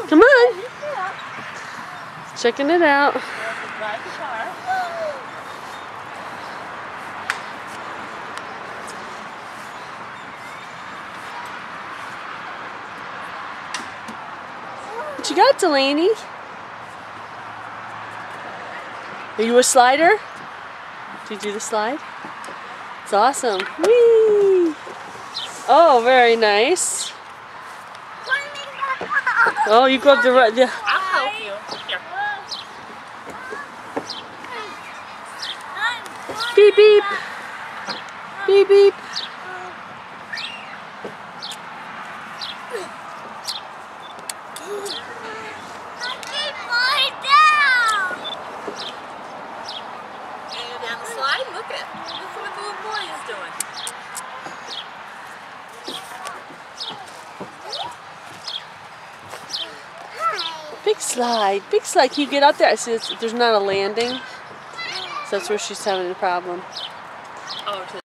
Come on. Checking it out. What you got, Delaney? Are you a slider? Did you do the slide? It's awesome. Whee! Oh, very nice. Oh, you go up the right. I'll help you. Here. Beep beep. Beep beep. Down the slide. Look at what the little boy is doing. Big slide. Big slide. Can you get up there? I see there's not a landing. So that's where she's having a problem. Oh,